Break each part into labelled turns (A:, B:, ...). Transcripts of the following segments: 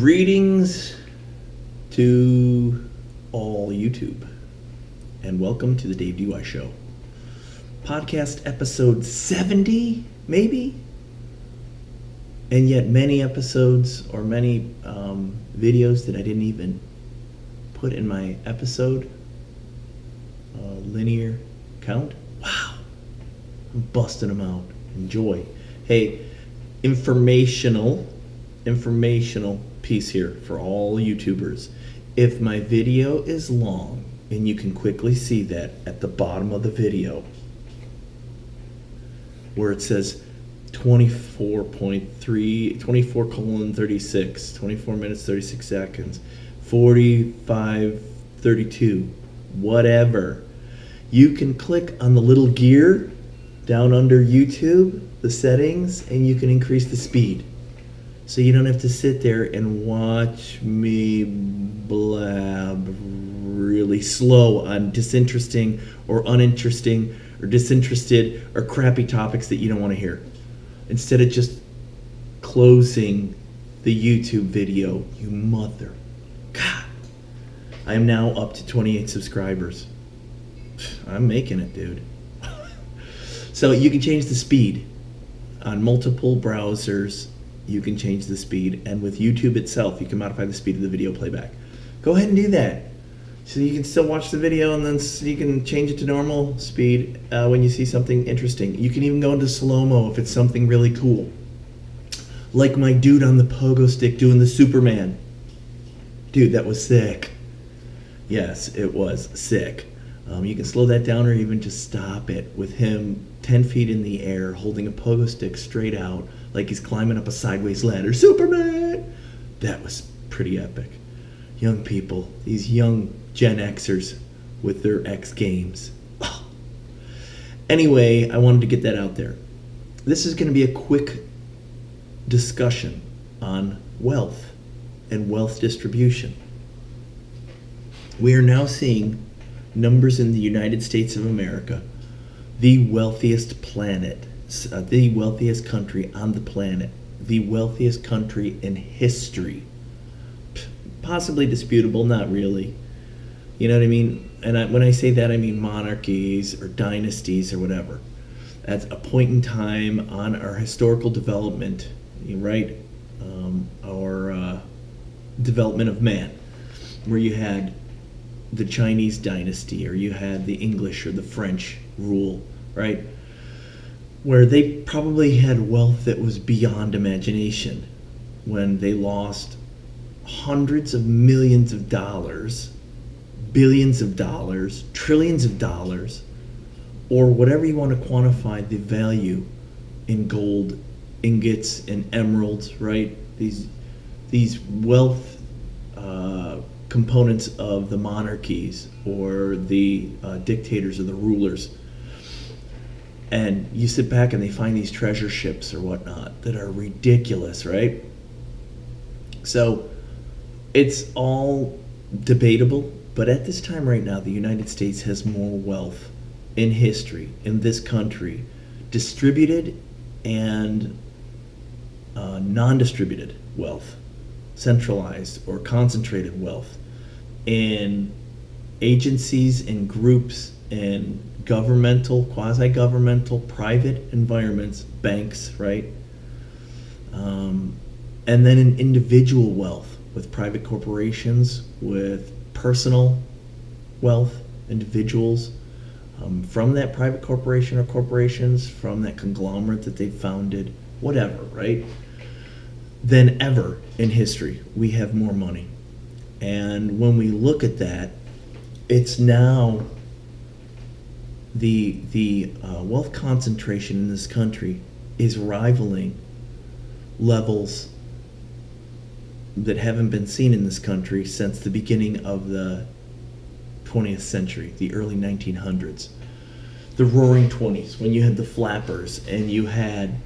A: Greetings to all YouTube, and welcome to the Dave DY Show. Podcast episode 70, maybe? And yet many episodes or many videos that I didn't even put in my episode linear count. Wow, I'm busting them out. Enjoy. Hey, informational piece here for all YouTubers. If my video is long, and you can quickly see that at the bottom of the video where it says 24:36, 24 minutes 36 seconds, 45:32, whatever, you can click on the little gear down under YouTube, the settings, and you can increase the speed. So you don't have to sit there and watch me blab really slow on disinteresting or uninteresting or disinterested or crappy topics that you don't want to hear. Instead of just closing the YouTube video, you mother. God. I am now up to 28 subscribers. I'm making it, dude. So you can change the speed on multiple browsers. You can change the speed, and with YouTube itself you can modify the speed of the video playback. Go ahead and do that so you can still watch the video, and then you can change it to normal speed when you see something interesting. You can even go into slow-mo if it's something really cool, like my dude on the pogo stick doing the Superman. Dude, that was sick. Yes, it was sick. You can slow that down or even just stop it with him 10 feet in the air holding a pogo stick straight out like he's climbing up a sideways ladder. Superman! That was pretty epic. Young people, these young Gen Xers with their X Games. Oh. Anyway, I wanted to get that out there. This is going to be a quick discussion on wealth and wealth distribution. We are now seeing numbers in the United States of America, the wealthiest planet, the wealthiest country on the planet, the wealthiest country in history. Possibly disputable, not really. You know what I mean? And when I say that, I mean monarchies or dynasties or whatever. At a point in time on our historical development, right? Our development of man, where you had the Chinese dynasty, or you had the English or the French rule, right? Where they probably had wealth that was beyond imagination, when they lost hundreds of millions of dollars, billions of dollars, trillions of dollars, or whatever you want to quantify the value in gold, ingots, and emeralds, right? These wealth components of the monarchies or the dictators or the rulers. And you sit back and they find these treasure ships or whatnot that are ridiculous, right? So it's all debatable, but at this time right now, the United States has more wealth in history, in this country, distributed and non-distributed wealth, centralized or concentrated wealth, in agencies and groups and governmental, quasi-governmental, private environments, banks, right? And then in individual wealth with private corporations, with personal wealth, individuals from that private corporation or corporations, from that conglomerate that they founded, whatever, right? Than ever in history, we have more money. And when we look at that, it's now the wealth concentration in this country is rivaling levels that haven't been seen in this country since the beginning of the 20th century, the early 1900s. The Roaring Twenties, when you had the flappers and you had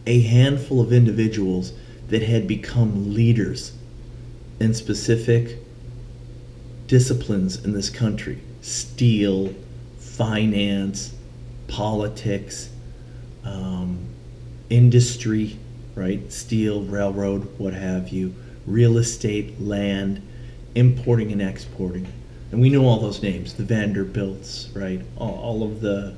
A: a handful of individuals that had become leaders in specific disciplines in this country: steel, finance, politics, industry, right? Steel, railroad, what have you, real estate, land, importing and exporting. And we know all those names, the Vanderbilts, right? All of the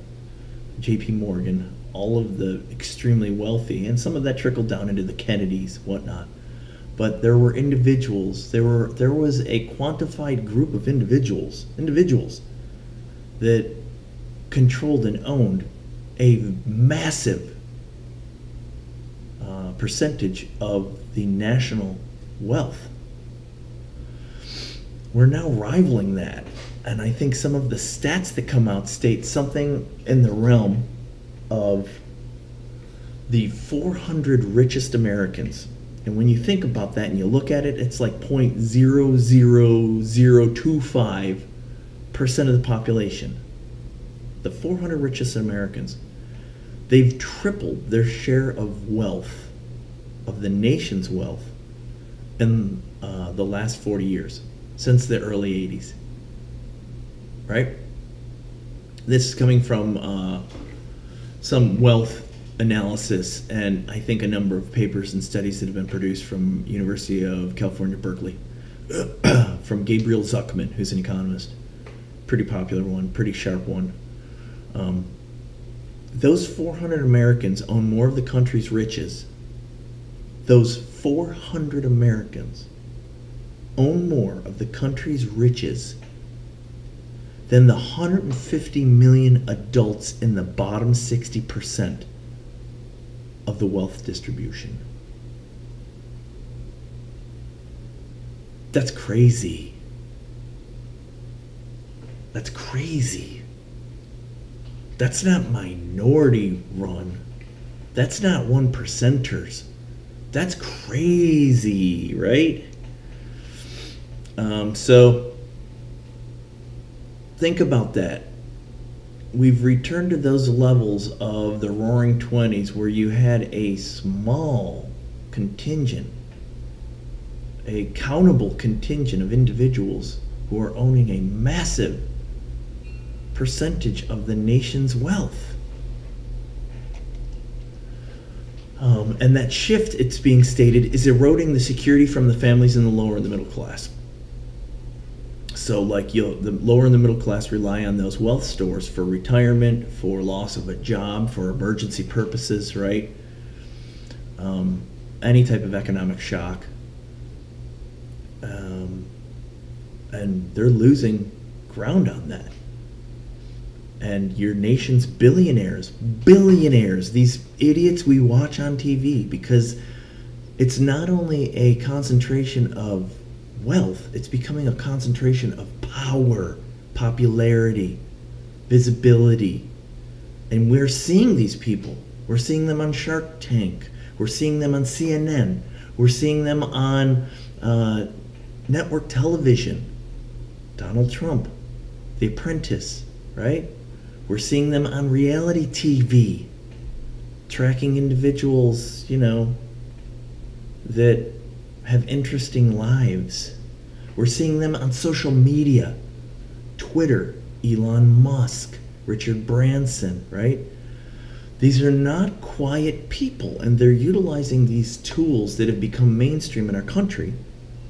A: JP Morgan, all of the extremely wealthy, and some of that trickled down into the Kennedys, whatnot. But there were individuals, there was a quantified group of individuals that controlled and owned a massive percentage of the national wealth. We're now rivaling that. And I think some of the stats that come out state something in the realm of the 400 richest Americans. And when you think about that and you look at it, it's like 0.00025% of the population. The 400 richest Americans, they've tripled their share of wealth, of the nation's wealth, in the last 40 years, since the early 80s. Right? This is coming from some wealth analysis, and I think a number of papers and studies that have been produced from University of California, Berkeley, from Gabriel Zuckman, who's an economist. Pretty popular one, pretty sharp one. Those 400 Americans own more of the country's riches. Those 400 Americans own more of the country's riches than the 150 million adults in the bottom 60% of the wealth distribution. That's crazy. That's crazy. That's not minority run. That's not 1%ers. That's crazy, right? So think about that. We've returned to those levels of the Roaring '20s where you had a small contingent, a countable contingent of individuals who are owning a massive percentage of the nation's wealth. And that shift, it's being stated, is eroding the security from the families in the lower and the middle class. So like the lower and the middle class rely on those wealth stores for retirement, for loss of a job, for emergency purposes, right? Any type of economic shock. And they're losing ground on that. And your nation's billionaires, these idiots we watch on TV, because it's not only a concentration of wealth, it's becoming a concentration of power, popularity, visibility. And we're seeing these people. We're seeing them on Shark Tank. We're seeing them on CNN. We're seeing them on network television. Donald Trump, The Apprentice, right? We're seeing them on reality TV, tracking individuals, that have interesting lives. We're seeing them on social media, Twitter, Elon Musk, Richard Branson, right? These are not quiet people, and they're utilizing these tools that have become mainstream in our country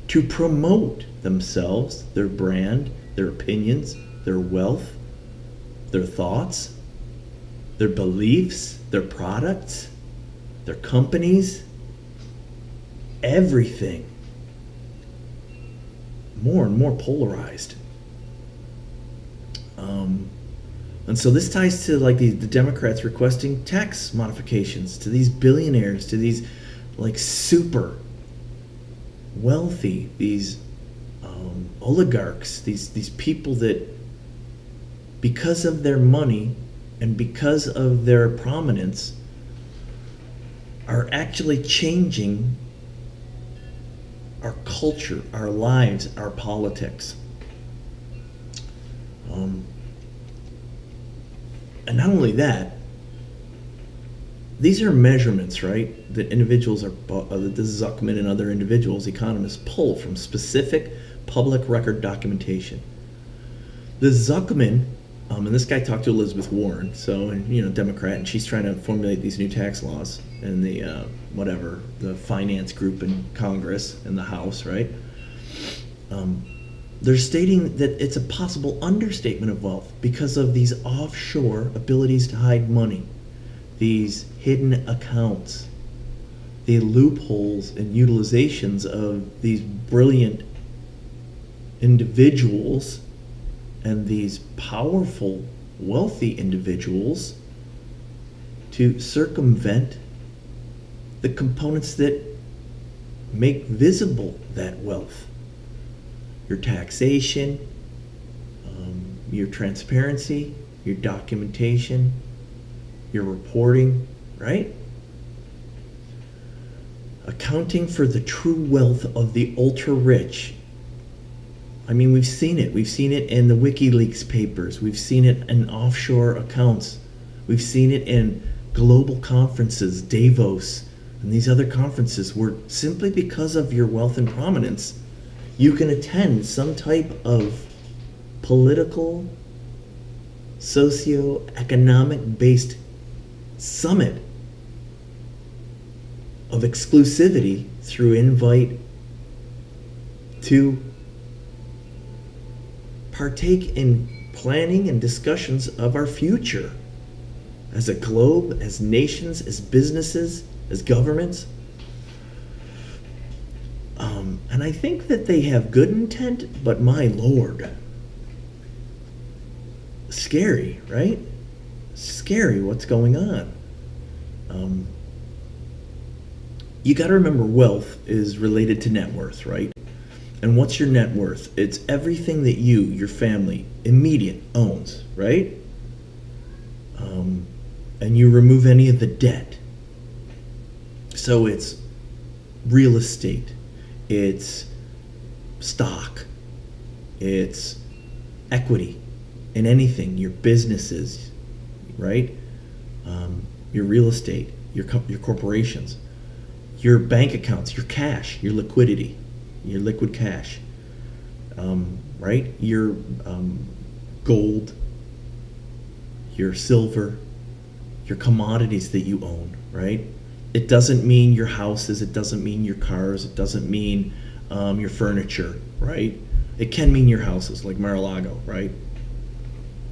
A: to promote themselves, their brand, their opinions, their wealth, their thoughts, their beliefs, their products, their companies, everything. More and more polarized. And so this ties to like the Democrats requesting tax modifications to these billionaires, to these like super wealthy, these oligarchs, these people that, because of their money and because of their prominence, are actually changing our culture, our lives, our politics. And not only that, these are measurements, right, that individuals are, that Zuckman and other individuals, economists, pull from specific public record documentation. The Zuckman And this guy talked to Elizabeth Warren, so, and Democrat, and she's trying to formulate these new tax laws in the whatever, the finance group in Congress and the House, right? They're stating that it's a possible understatement of wealth because of these offshore abilities to hide money, these hidden accounts, the loopholes and utilizations of these brilliant individuals and these powerful, wealthy individuals to circumvent the components that make visible that wealth. Your taxation, your transparency, your documentation, your reporting, right? Accounting for the true wealth of the ultra-rich. I mean, we've seen it. We've seen it in the WikiLeaks papers. We've seen it in offshore accounts. We've seen it in global conferences, Davos, and these other conferences where simply because of your wealth and prominence, you can attend some type of political, socio-economic based summit of exclusivity through invite to partake in planning and discussions of our future as a globe, as nations, as businesses, as governments. And I think that they have good intent, but my Lord, scary, right? Scary what's going on. You got to remember, wealth is related to net worth, right? And what's your net worth? It's everything that you, your family, immediate owns, right? And you remove any of the debt. So it's real estate, it's stock, it's equity in anything, your businesses, right? Your real estate, your corporations, your bank accounts, your cash, your liquidity, your liquid cash, right? Your gold, your silver, your commodities that you own, right? It doesn't mean your houses, it doesn't mean your cars, it doesn't mean your furniture, right? It can mean your houses, like Mar-a-Lago, right?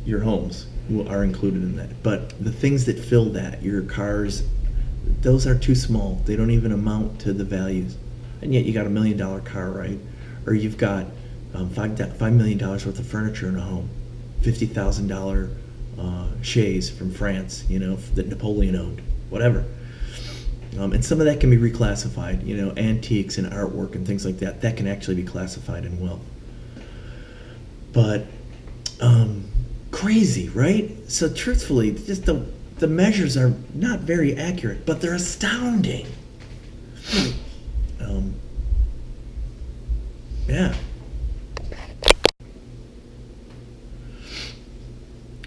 A: Your homes are included in that. But the things that fill that, your cars, those are too small. They don't even amount to the values. And yet you got $1 million car, right? Or you've got $5 million worth of furniture in a home, $50,000 chaise from France, that Napoleon owned, whatever. And some of that can be reclassified, antiques and artwork and things like that. That can actually be classified in wealth. But crazy, right? So truthfully, just the measures are not very accurate, but they're astounding. Yeah.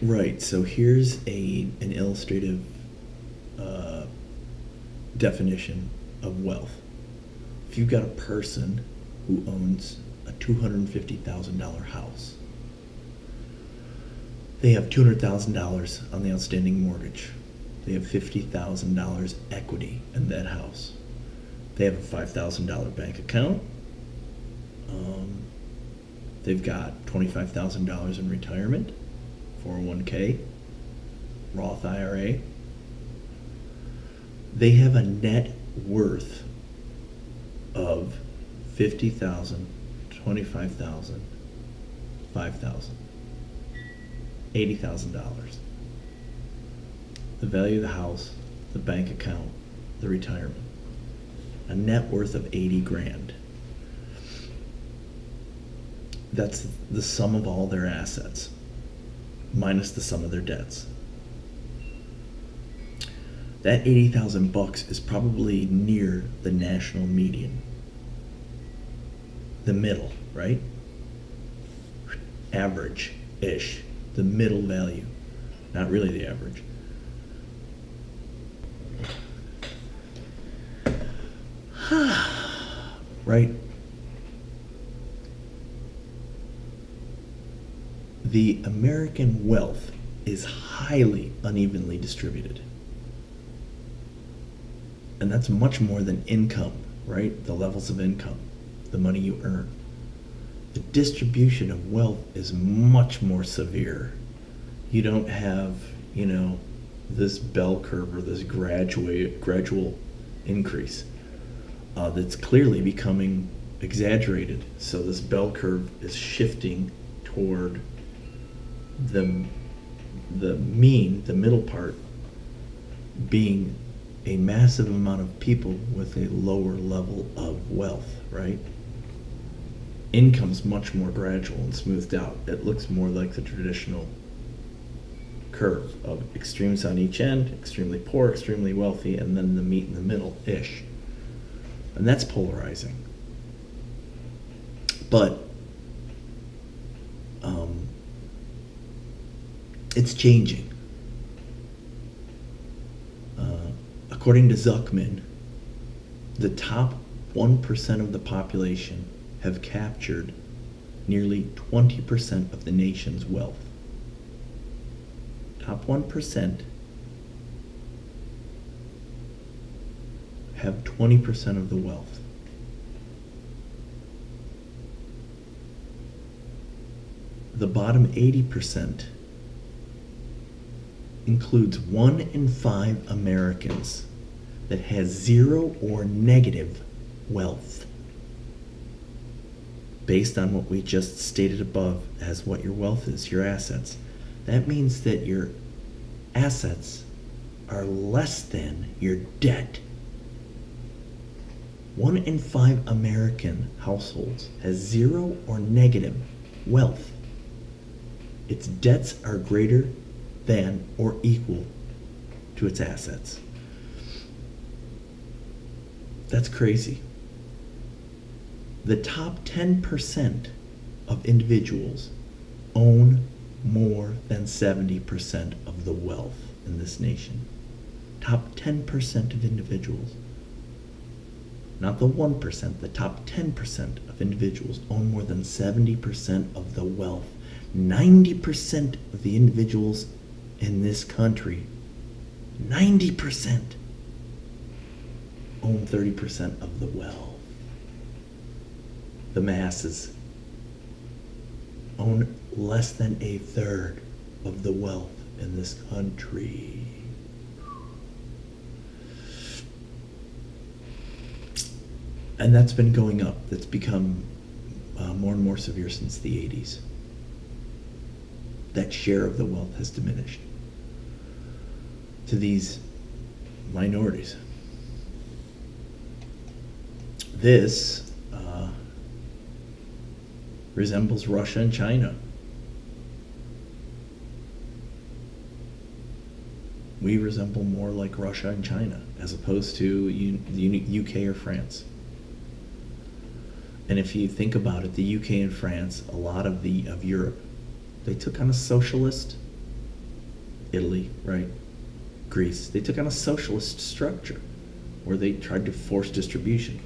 A: Right, so here's an illustrative definition of wealth. If you've got a person who owns a $250,000 house, they have $200,000 on the outstanding mortgage. They have $50,000 equity in that house. They have a $5,000 bank account. They've got $25,000 in retirement, 401k, Roth IRA. They have a net worth of $50,000, $25,000, $5,000, $80,000. The value of the house, the bank account, the retirement. A net worth of 80 grand. That's the sum of all their assets, minus the sum of their debts. That $80,000 is probably near the national median. The middle, right? Average-ish. The middle value. Not really the average. Right? the American wealth is highly unevenly distributed. And that's much more than income, right? The levels of income, the money you earn. The distribution of wealth is much more severe. You don't have, this bell curve or this gradual increase that's clearly becoming exaggerated. So this bell curve is shifting toward the mean, the middle part, being a massive amount of people with a lower level of wealth, right? Income's much more gradual and smoothed out. It looks more like the traditional curve of extremes on each end, extremely poor, extremely wealthy, and then the meat in the middle-ish. And that's polarizing. But it's changing. According to Zuckman, the top 1% of the population have captured nearly 20% of the nation's wealth. Top 1% have 20% of the wealth. The bottom 80% includes 1 in 5 Americans that has zero or negative wealth. Based on what we just stated above as what your wealth is, your assets. That means that your assets are less than your debt. 1 in 5 American households has zero or negative wealth. Its debts are greater than or equal to its assets. That's crazy. The top 10% of individuals own more than 70% of the wealth in this nation. Top 10% of individuals. Not the 1%, the top 10% of individuals own more than 70% of the wealth. 90% of the individuals in this country, 90% own 30% of the wealth. The masses own less than a third of the wealth in this country. And that's been going up. That's become more and more severe since the 80s. That share of the wealth has diminished to these minorities. This resembles Russia and China. We resemble more like Russia and China as opposed to the UK or France. And if you think about it, the UK and France, a lot of Europe, they took on a socialist, Italy, right? Greece, they took on a socialist structure where they tried to force distribution.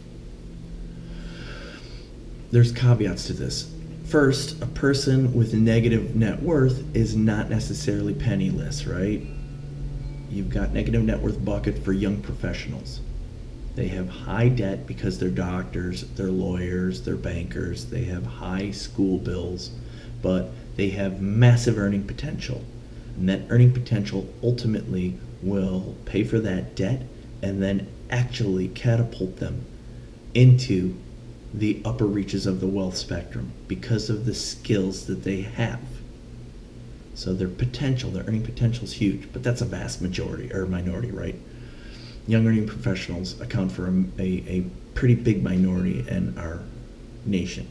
A: There's caveats to this. First, a person with negative net worth is not necessarily penniless, right? You've got negative net worth bucket for young professionals. They have high debt because they're doctors, they're lawyers, they're bankers, they have high school bills, but they have massive earning potential. And that earning potential ultimately will pay for that debt and then actually catapult them into the upper reaches of the wealth spectrum because of the skills that they have. So their potential, their earning potential is huge, but that's a vast majority or minority, right? Young earning professionals account for a pretty big minority in our nation.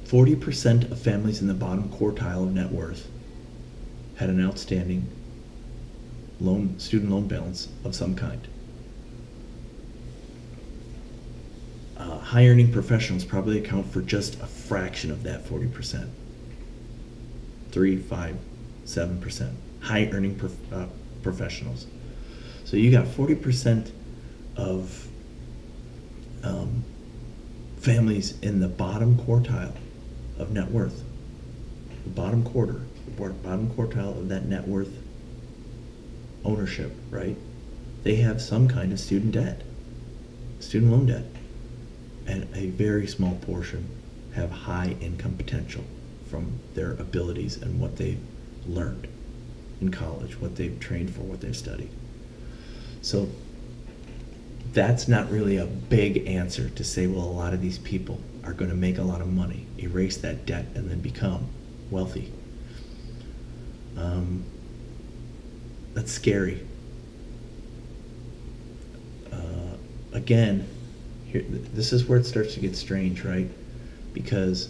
A: 40% of families in the bottom quartile of net worth had an outstanding student loan balance of some kind. High earning professionals probably account for just a fraction of that 40%. 3, 5, 7%. High earning professionals. So you got 40% of families in the bottom quartile of net worth, the bottom quarter, the bottom quartile of that net worth ownership, right? They have some kind of student debt, student loan debt, and a very small portion have high income potential from their abilities and what they've learned in college, what they've trained for, what they've studied. So that's not really a big answer to say, well, a lot of these people are going to make a lot of money, erase that debt, and then become wealthy. That's scary. Again, here, this is where it starts to get strange, right? Because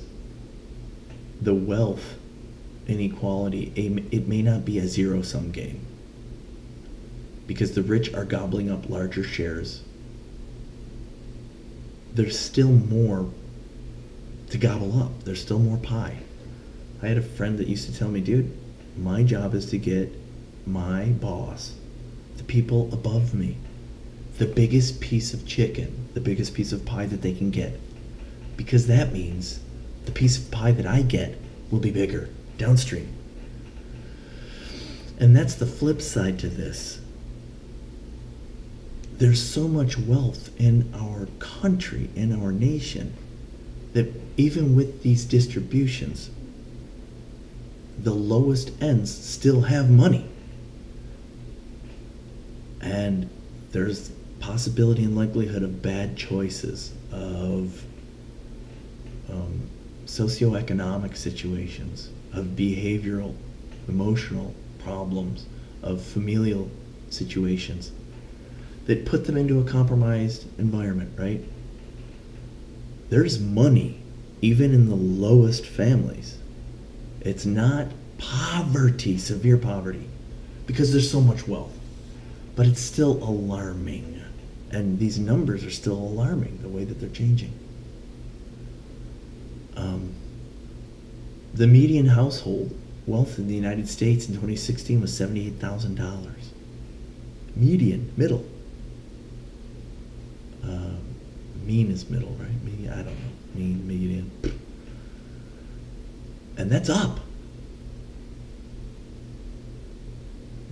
A: the wealth inequality, it may not be a zero-sum game, because the rich are gobbling up larger shares. There's still more to gobble up. There's still more pie. I had a friend that used to tell me, dude, my job is to get my boss, the people above me, the biggest piece of chicken, the biggest piece of pie that they can get. Because that means the piece of pie that I get will be bigger downstream. And that's the flip side to this. There's so much wealth in our country, in our nation, that even with these distributions, the lowest ends still have money. And there's possibility and likelihood of bad choices, of socioeconomic situations, of behavioral, emotional problems, of familial situations that put them into a compromised environment, right? There's money even in the lowest families. It's not poverty, severe poverty, because there's so much wealth, but it's still alarming. And these numbers are still alarming, the way that they're changing. The median household wealth in the United States in 2016 was $78,000. Median, middle. Mean is middle, right? Median, I don't know. Mean, median. And that's up.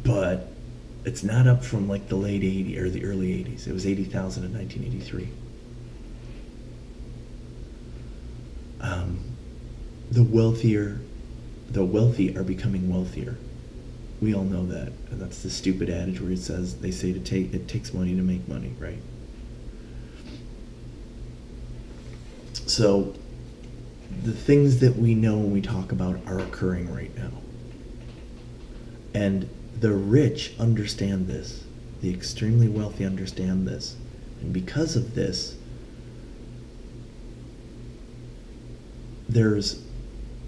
A: But it's not up from like the late 80s or the early 80s. It was 80,000 in 1983. The wealthy are becoming wealthier. We all know that, and that's the stupid adage where it says it takes money to make money, right? So the things that we know when we talk about are occurring right now, and the rich understand this. The extremely wealthy understand this, and because of this, there's,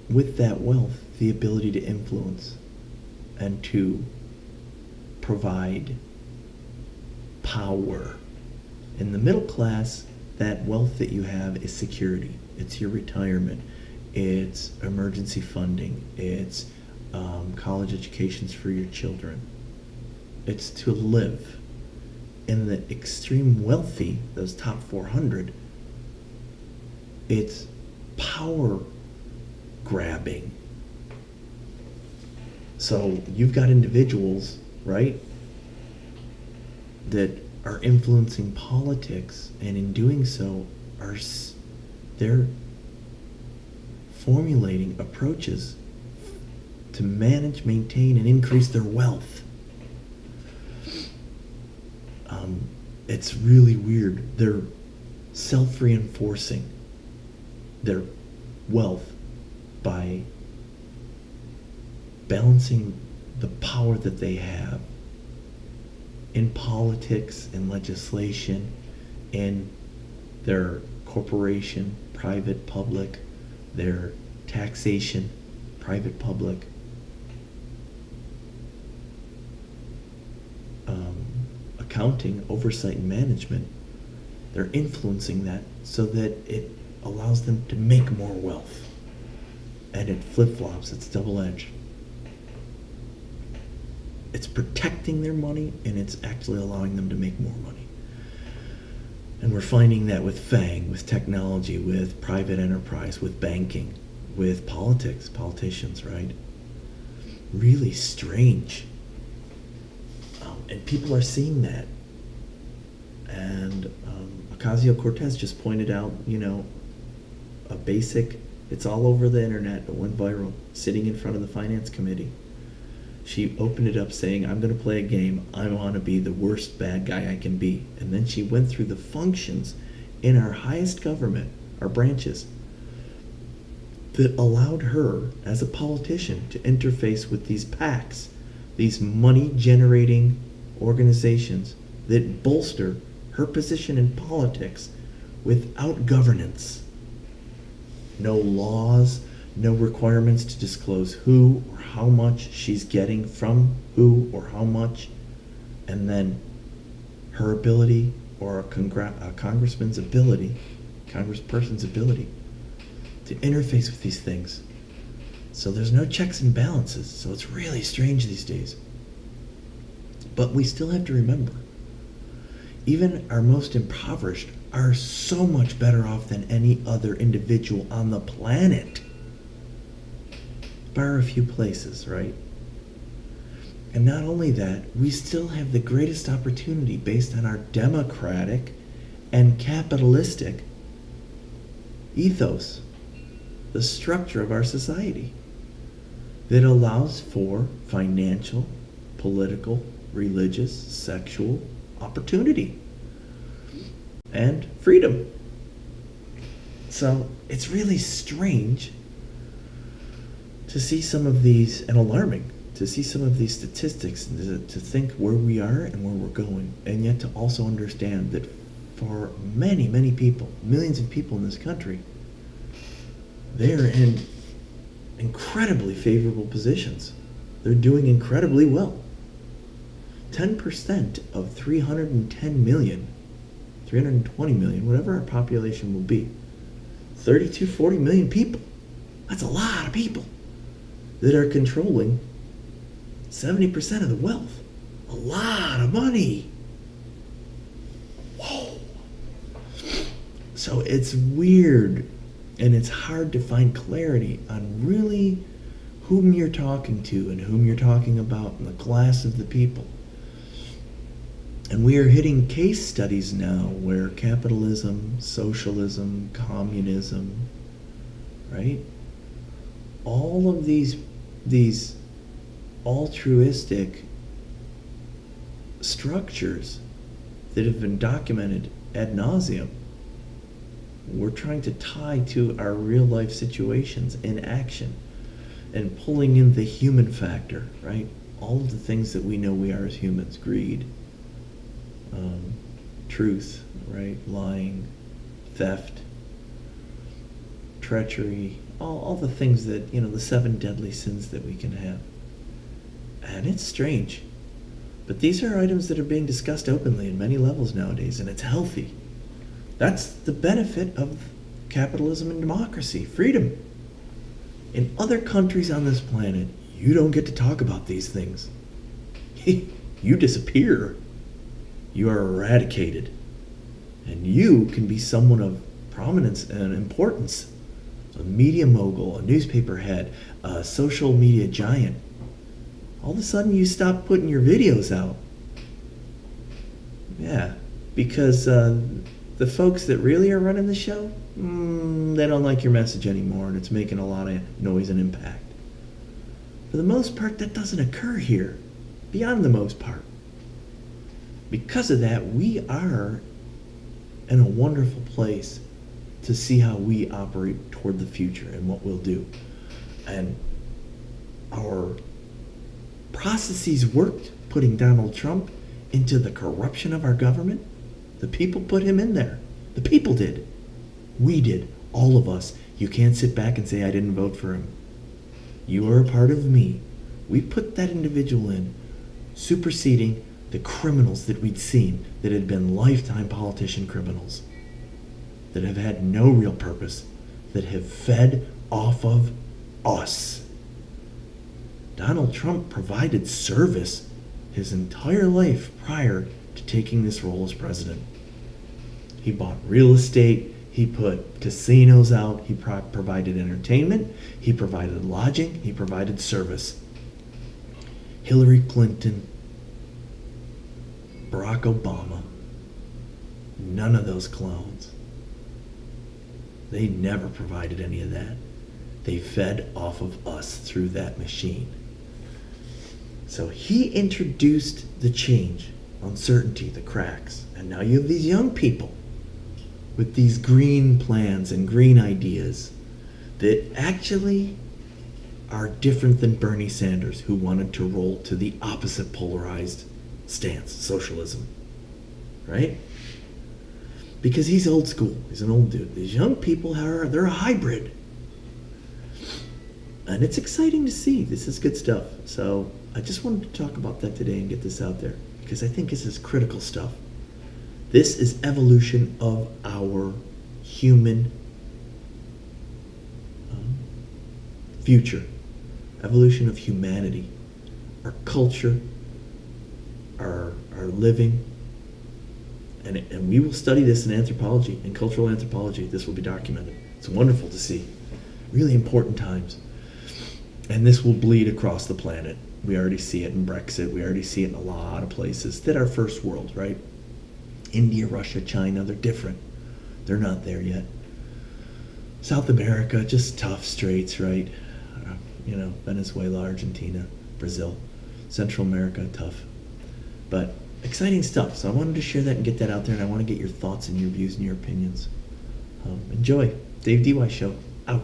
A: with that wealth, the ability to influence and to provide power. In the middle class, that wealth that you have is security. It's your retirement. It's emergency funding. It's college educations for your children. It's to live. In the extreme wealthy, those top 400, it's power grabbing. So you've got individuals, right, that are influencing politics, and in doing so, they're formulating approaches to manage, maintain, and increase their wealth. It's really weird. They're self-reinforcing their wealth by balancing the power that they have in politics, in legislation, in their corporation, private, public, their taxation, private, public, accounting, oversight, and management. They're influencing that so that it allows them to make more wealth. And it flip-flops, it's double-edged. It's protecting their money, and it's actually allowing them to make more money. And we're finding that with FANG, with technology, with private enterprise, with banking, with politicians, right? Really strange. And people are seeing that. And Ocasio-Cortez just pointed out, a basic, it's all over the internet, it went viral, sitting in front of the finance committee. She opened it up saying, I'm going to play a game. I want to be the worst bad guy I can be. And then she went through the functions in our highest government, our branches, that allowed her, as a politician, to interface with these PACs, these money-generating organizations that bolster her position in politics without governance. No laws, no requirements to disclose who or how much she's getting from who or how much, and then her ability, or a congressman's ability, congressperson's ability to interface with these things. So there's no checks and balances, so it's really strange these days. But we still have to remember, even our most impoverished are so much better off than any other individual on the planet. Bar a few places, right? And not only that, we still have the greatest opportunity based on our democratic and capitalistic ethos, the structure of our society that allows for financial, political, religious, sexual opportunity and freedom. So it's really strange to see some of these, and alarming, to see some of these statistics, and to think where we are and where we're going, and yet to also understand that for many, many people, millions of people in this country, they're in incredibly favorable positions. They're doing incredibly well. 10% of 310 million, 320 million, whatever our population will be, 40 million people. That's a lot of people that are controlling 70% of the wealth. A lot of money. Whoa. So it's weird, and it's hard to find clarity on really whom you're talking to and whom you're talking about and the class of the people. And we are hitting case studies now where capitalism, socialism, communism, right? All of these altruistic structures that have been documented ad nauseum, we're trying to tie to our real life situations in action and pulling in the human factor, right? All of the things that we know we are as humans: greed, truth, right? Lying, theft, treachery, all the things that, the 7 deadly sins that we can have. And it's strange, but these are items that are being discussed openly in many levels nowadays, and it's healthy. That's the benefit of capitalism and democracy, freedom. In other countries on this planet, you don't get to talk about these things. You disappear. You are eradicated. And you can be someone of prominence and importance. A media mogul, a newspaper head, a social media giant. All of a sudden you stop putting your videos out. Yeah, because the folks that really are running the show, they don't like your message anymore, and it's making a lot of noise and impact. For the most part, that doesn't occur here, beyond the most part. Because of that, we are in a wonderful place to see how we operate toward the future and what we'll do. And our processes worked, putting Donald Trump into the corruption of our government. The people put him in there. The people did. We did. All of us. You can't sit back and say, I didn't vote for him. You are a part of me. We put that individual in, superseding the criminals that we'd seen that had been lifetime politician criminals, that have had no real purpose, that have fed off of us. Donald Trump provided service his entire life prior to taking this role as president. He bought real estate, He put casinos out. He provided entertainment. He provided lodging. He provided service. Hillary Clinton, Barack Obama, none of those clones. They never provided any of that. They fed off of us through that machine. So he introduced the change, uncertainty, the cracks. And now you have these young people with these green plans and green ideas that actually are different than Bernie Sanders, who wanted to roll to the opposite polarized stance, socialism. Right? Because he's old school. He's an old dude. These young people, they're a hybrid. And it's exciting to see. This is good stuff. So I just wanted to talk about that today and get this out there, because I think this is critical stuff. This is evolution of our human future. Evolution of humanity. Our culture, our living. And we will study this in anthropology, in cultural anthropology. This will be documented. It's wonderful to see. Really important times. And this will bleed across the planet. We already see it in Brexit. We already see it in a lot of places that are first world, right? India, Russia, China, they're different. They're not there yet. South America, just tough straits, right? Venezuela, Argentina, Brazil. Central America, tough. But exciting stuff. So I wanted to share that and get that out there, and I want to get your thoughts and your views and your opinions. Enjoy. Dave DY Show, out.